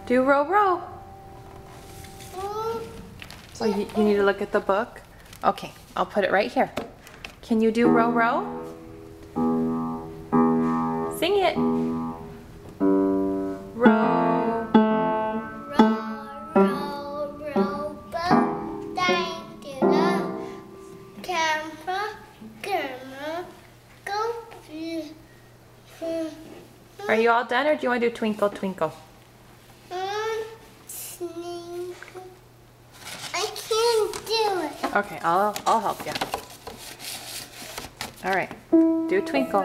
Do row, row. Oh, you need to look at the book? Okay, I'll put it right here. Can you do row, row? Sing it. Row. Row, row, boat down to the camera, go. Are you all done, or do you want to do twinkle, twinkle? I can't do it. Okay, I'll help you. All right, do twinkle.